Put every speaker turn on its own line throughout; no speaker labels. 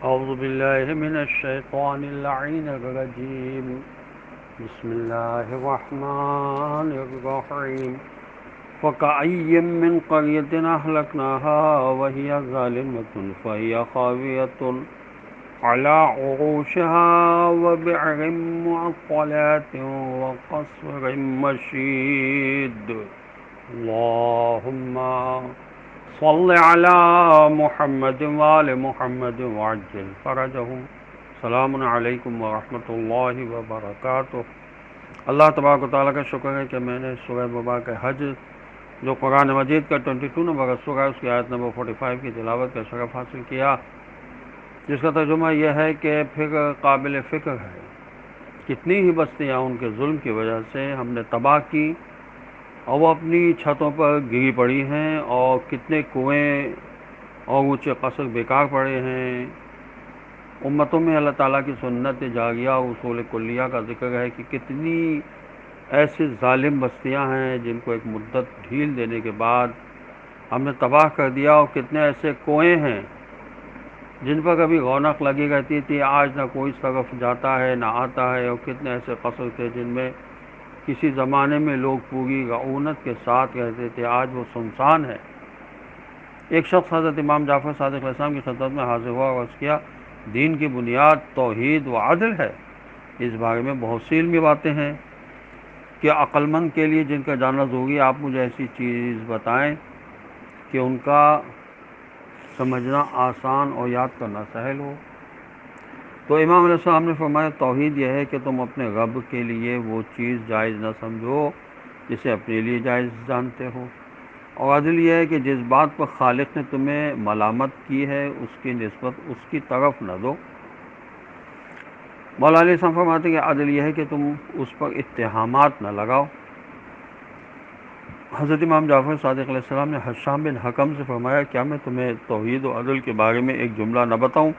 أعوذ بالله من الشيطان اللعين الرجيم بسم الله الرحمن الرحيم وكأي من قرية أهلكناها وهي ظالمة فهي خاوية على عروشها وبئر معطلة وقصر مشيد اللهم صل على محمد وآل محمد وعجل فرجهم سلام علیکم ورحمۃ اللہ وبرکاتہ۔ اللہ تبارک و تعالیٰ کا شکر ہے کہ میں نے سورہ مبارک حج جو قرآن مجید کا 22 نمبر سورہ اس کی آیت نمبر 45 کی تلاوت کا شرف حاصل کیا، جس کا ترجمہ یہ ہے کہ پھر قابل فکر ہے کتنی ہی بستیاں ان کے ظلم کی وجہ سے ہم نے تباہ کی اور وہ اپنی چھتوں پر گری پڑی ہیں، اور کتنے کنویں اور اونچے قصر بیکار پڑے ہیں۔ امتوں میں اللہ تعالیٰ کی سنت جاریہ اور اصول کلیہ کا ذکر ہے کہ کتنی ایسی ظالم بستیاں ہیں جن کو ایک مدت ڈھیل دینے کے بعد ہم نے تباہ کر دیا، اور کتنے ایسے کنویں ہیں جن پر کبھی رونق لگی رہتی تھی، آج نہ کوئی اس طرف جاتا ہے نہ آتا ہے، اور کتنے ایسے قصر تھے جن میں کسی زمانے میں لوگ پوری رعونت کے ساتھ رہتے تھے، آج وہ سنسان ہے۔ ایک شخص حضرت امام جعفر صادق علیہ السلام کی خدمت میں حاضر ہوا اور عرض کیا، دین کی بنیاد توحید و عدل ہے۔ اس بارے میں بہت سی علمی باتیں ہیں کہ عقل مند کے لیے جن کا جاننا ضروری ہے، آپ مجھے ایسی چیز بتائیں کہ ان کا سمجھنا آسان اور یاد کرنا سہل ہو۔ تو امام علیہ السلام نے فرمایا، توحید یہ ہے کہ تم اپنے رب کے لیے وہ چیز جائز نہ سمجھو جسے اپنے لیے جائز جانتے ہو، اور عدل یہ ہے کہ جس بات پر خالق نے تمہیں ملامت کی ہے اس کی نسبت اس کی طرف نہ دو۔ مولا علیہ السلام فرماتے ہیں کہ عدل یہ ہے کہ تم اس پر اتہامات نہ لگاؤ۔ حضرت امام جعفر صادق علیہ السلام نے حشام بن حکم سے فرمایا، کیا میں تمہیں توحید و عدل کے بارے میں ایک جملہ نہ بتاؤں؟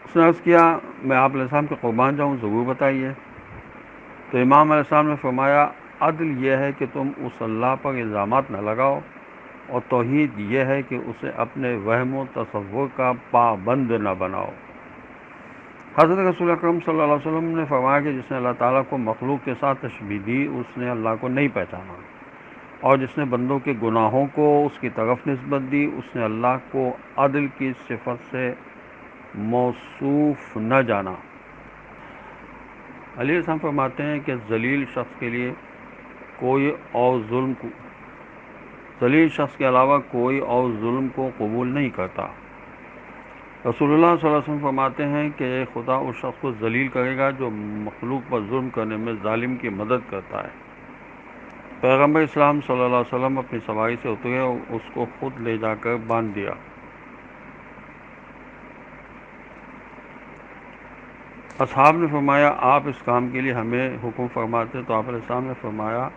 اس نے عرض کیا، میں آپ علیہ السلام کے قربان جاؤں، ضرور بتائیے۔ تو امام علیہ السلام نے فرمایا، عدل یہ ہے کہ تم اس اللہ پر الزامات نہ لگاؤ، اور توحید یہ ہے کہ اسے اپنے وہم و تصور کا پابند نہ بناؤ۔ حضرت رسول اکرم صلی اللہ علیہ وسلم نے فرمایا کہ جس نے اللہ تعالیٰ کو مخلوق کے ساتھ تشبیہ دی اس نے اللہ کو نہیں پہچانا، اور جس نے بندوں کے گناہوں کو اس کی طرف نسبت دی اس نے اللہ کو عدل کی صفت سے موصوف نہ جانا۔ علیہ السلام فرماتے ہیں کہ ذلیل شخص کے علاوہ کوئی اور ظلم کو قبول نہیں کرتا۔ رسول اللہ صلی اللہ علیہ وسلم فرماتے ہیں کہ خدا اس شخص کو ذلیل کرے گا جو مخلوق پر ظلم کرنے میں ظالم کی مدد کرتا ہے۔ پیغمبر اسلام صلی اللہ علیہ وسلم اپنی سواری سے اترے اور اس کو خود لے جا کر باندھ دیا۔ اصحاب نے فرمایا، آپ اس کام کے لیے ہمیں حکم فرماتے تو آپ علیہ السلام نے فرمایا،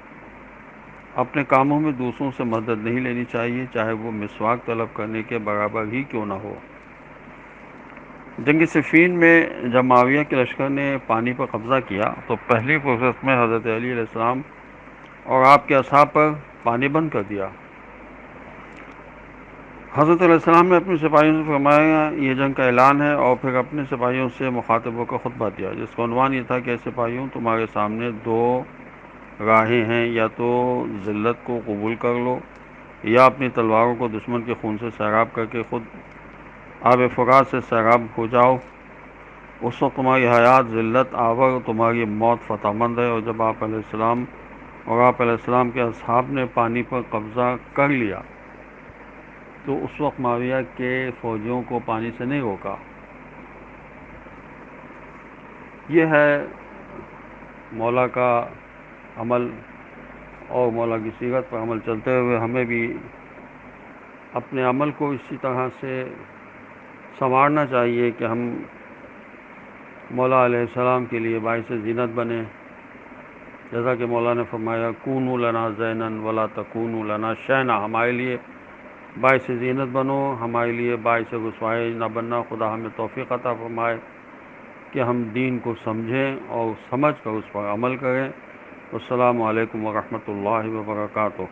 اپنے کاموں میں دوسروں سے مدد نہیں لینی چاہیے، چاہے وہ مسواک طلب کرنے کے برابر ہی کیوں نہ ہو۔ جنگ صفین میں جب معاویہ کے لشکر نے پانی پر قبضہ کیا تو پہلی فرصت میں حضرت علی علیہ السلام اور آپ کے اصحاب پر پانی بند کر دیا۔ حضرت علیہ السلام نے اپنے سپاہیوں سے فرمایا، یہ جنگ کا اعلان ہے، اور پھر اپنے سپاہیوں سے مخاطب ہو کر خطبہ دیا، جس کا عنوان یہ تھا کہ سپاہیوں تمہارے سامنے دو راہیں ہیں، یا تو ذلت کو قبول کر لو یا اپنی تلواروں کو دشمن کے خون سے سیراب کر کے خود آب فرات سے سیراب ہو جاؤ۔ اس وقت تمہاری حیات ذلت آور، تمہاری موت فتح مند ہے۔ اور جب آپ علیہ السلام اور آپ علیہ السلام کے اصحاب نے پانی پر قبضہ کر لیا تو اس وقت معاویہ کے فوجیوں کو پانی سے نہیں روکا۔ یہ ہے مولا کا عمل، اور مولا کی سیرت پر عمل چلتے ہوئے ہمیں بھی اپنے عمل کو اسی طرح سے سنوارنا چاہیے کہ ہم مولا علیہ السلام کے لیے باعث زینت بنیں، جیسا کہ مولا نے فرمایا، کونوا لنا زینا ولا تکونوا لنا شینا، ہمارے لیے باعث زینت بنو، ہمارے لیے باعث رسوائی نہ بننا۔ خدا ہمیں توفیق عطا فرمائے کہ ہم دین کو سمجھیں اور سمجھ کر اس پر عمل کریں۔ السلام علیکم ورحمۃ اللہ وبرکاتہ۔